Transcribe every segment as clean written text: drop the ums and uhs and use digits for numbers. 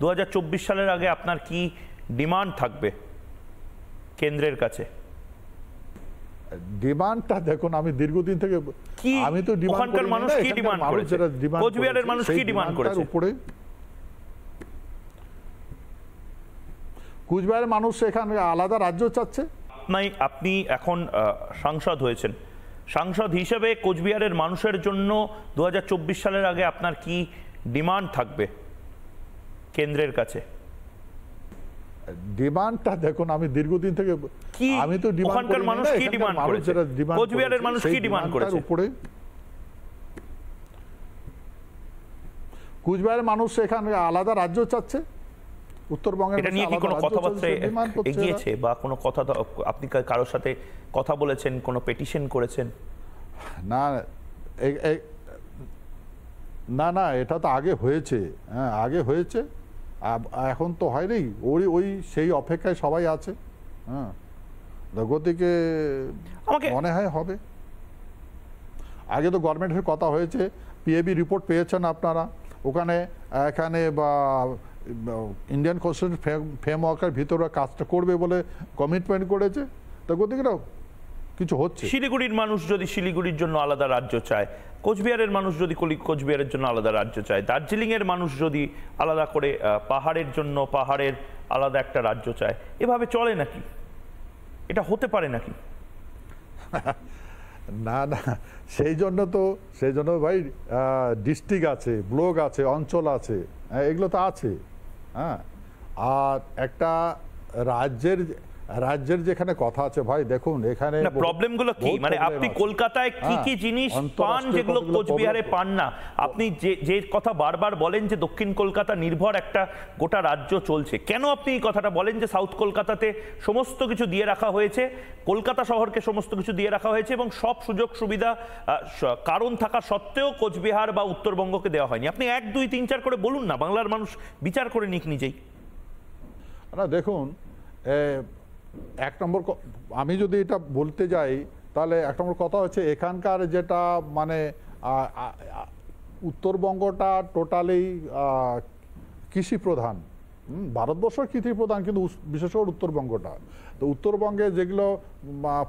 2024 সালের আগে আপনার কি ডিমান্ড থাকবে কেন্দ্রের কাছে? ডিমান্ডটা দেখুন, আমি দীর্ঘদিন থেকে আমি তো ওখানকার মানুষ কি ডিমান্ড করেছে, কোচবিহারের মানুষ কি ডিমান্ড করেছে? উপরে কোচবিহারের মানুষ এখানে আলাদা রাজ্য চাচ্ছে। আপনি এখন সাংসদ হয়েছেন, সাংসদ হিসেবে কোচবিহারের মানুষের জন্য 2024 সালের আগে আপনার কি ডিমান্ড থাকবে কেন্দ্রের কাছে? ডিমান্ডটা দেখুন, আমি দীর্ঘদিন থেকে আমি তো ওখানকার মানুষ কি ডিমান্ড করেছে, কোচবিহারের মানুষ কি ডিমান্ড করেছে? উপরে কোচবিহারের মানুষ এখানে আলাদা রাজ্য চাচ্ছে। উত্তরবঙ্গের এটা নিয়ে কি কোনো কথাবার্তা এগিয়েছে বা কোনো কথা আপনি কারোর সাথে কথা বলেছেন, কোনো পিটিশন করেছেন? না না না, এটা তো আগে হয়েছে। হ্যাঁ, আগে হয়েছে, এখন তো হয়নি। ওই সেই অপেক্ষায় সবাই আছে। হ্যাঁ, গতিকে মনে হয় হবে। আগে তো গভর্নমেন্টের কথা হয়েছে, পিএবি রিপোর্ট পেয়েছেন আপনারা, এখানে বা ইন্ডিয়ান কনস্টিটিউশন ফ্রেমওয়ার্কের ভিতরে কাজটা করবে বলে কমিটমেন্ট করেছে। তো গতিকে কিছু হচ্ছে। শিলিগুড়ির মানুষ যদি শিলিগুড়ির জন্য আলাদা রাজ্য চায়, কোচবিহারের মানুষ যদি কোচবিহারের জন্য আলাদা রাজ্য চায়, দার্জিলিং এর মানুষ যদি আলাদা করে পাহাড়ের জন্য পাহাড়ের আলাদা একটা রাজ্য চায়, এভাবে চলে নাকি? এটা হতে পারে নাকি? না না, সেই জন্য ভাই ডিস্ট্রিক্ট আছে, ব্লক আছে, অঞ্চল আছে, এগুলো তো আছে। হ্যাঁ, আর একটা রাজ্যের যেখানে কথা আছে ভাই, দেখুন এখানে প্রবলেমগুলো কি, মানে আপনি কলকাতায় কি কি জিনিস পান যেগুলো কোচবিহারে পান না? আপনি যে কথা বারবার বলেন যে দক্ষিণ কলকাতা নির্ভর একটা গোটা রাজ্য চলছে, কেন আপনি এই কথাটা বলেন যে সাউথ কলকাতাতে সমস্ত কিছু দিয়ে রাখা হয়েছে, কলকাতা শহরকে সমস্ত কিছু দিয়ে রাখা হয়েছে এবং সব সুযোগ সুবিধা কারণ থাকা সত্ত্বেও কোচবিহার বা উত্তরবঙ্গকে দেওয়া হয়নি? আপনি 1, 2, 3, 4 করে বলুন না, বাংলার মানুষ বিচার করে নিক নিজেই। না দেখুন, এক নম্বর আমি যদি এটা বলতে যাই, তাহলে এক নম্বর কথা হচ্ছে এখানকার যেটা মানে উত্তরবঙ্গটা টোটালি কৃষি প্রধান। ভারতবর্ষের কৃষি প্রধান, কিন্তু বিশেষ করে উত্তরবঙ্গটা। তো উত্তরবঙ্গে যেগুলো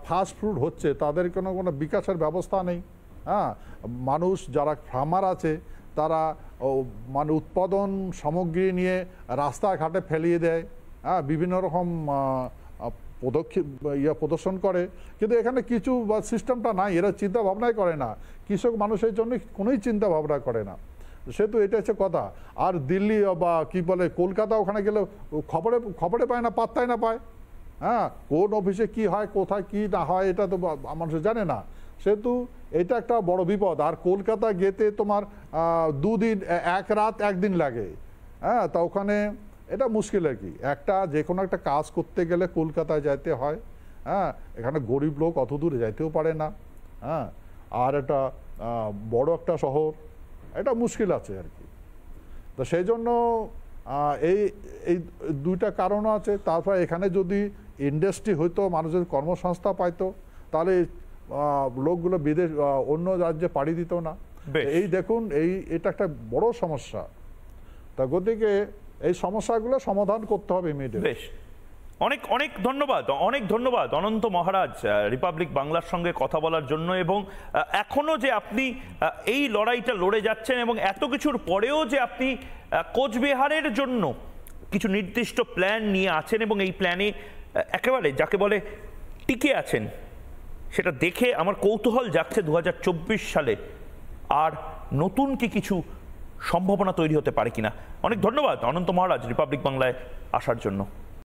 ফাস্ট ফুড হচ্ছে, তাদের কোনো বিকাশের ব্যবস্থা নেই। হ্যাঁ, মানুষ যারা ফার্মার আছে তারা মানে উৎপাদন সামগ্রী নিয়ে রাস্তাঘাটে ফেলিয়ে দেয়। হ্যাঁ, বিভিন্ন রকম প্রদর্শন করে, কিন্তু এখানে কিছু সিস্টেমটা নাই, এরা চিন্তা ভাবনাই করে না। কৃষক মানুষের জন্য কোনোই চিন্তা ভাবনা করে না, সেহেতু এটা হচ্ছে কথা। আর দিল্লি বা কি বলে কলকাতা, ওখানে গেলে খবরে পায় না, পাত্তাই না পায়। হ্যাঁ, কোন অফিসে কি হয়, কোথায় কি না হয়, এটা তো মানুষ জানে না, সেহেতু এটা একটা বড় বিপদ। আর কলকাতা যেতে তোমার 2 দিন, 1 রাত 1 দিন লাগে। হ্যাঁ, তা ওখানে এটা মুশকিল আর কি। যে কোনো একটা কাজ করতে গেলে কলকাতায় যাইতে হয়। হ্যাঁ, এখানে গরিব লোক অত দূরে যাইতেও পারে না। হ্যাঁ, আর এটা বড় একটা শহর, এটা মুশকিল আছে আর কি। তো সেই জন্য এই 2টা কারণ আছে। তারপর এখানে যদি ইন্ডাস্ট্রি হইতো, মানুষের কর্মসংস্থান পাইতো, তাহলে লোকগুলো অন্য রাজ্যে পাড়ি দিত না। এই দেখুন, এটা একটা বড় সমস্যা। তা গতিকে এই সমস্যাগুলো সমাধান করতে হবে ইমিডিয়েট। বেশ, অনেক ধন্যবাদ অনন্ত মহারাজ রিপাবলিক বাংলার সঙ্গে কথা বলার জন্য। এবং এখনো যে আপনি এই লড়াইটা লড়ে যাচ্ছেন এবং এত কিছুর পরেও যে আপনি কোচবিহারের জন্য কিছু নির্দিষ্ট প্ল্যান নিয়ে আছেন এবং এই প্ল্যানে একেবারে যাকে বলে টিকে আছেন, সেটা দেখে আমার কৌতূহল জাগছে 2024 সালে আর নতুন কিছু সম্ভাবনা তৈরি হতে পারে কিনা। অনেক ধন্যবাদ অনন্ত মহারাজ রিপাবলিক বাংলায় আসার জন্য।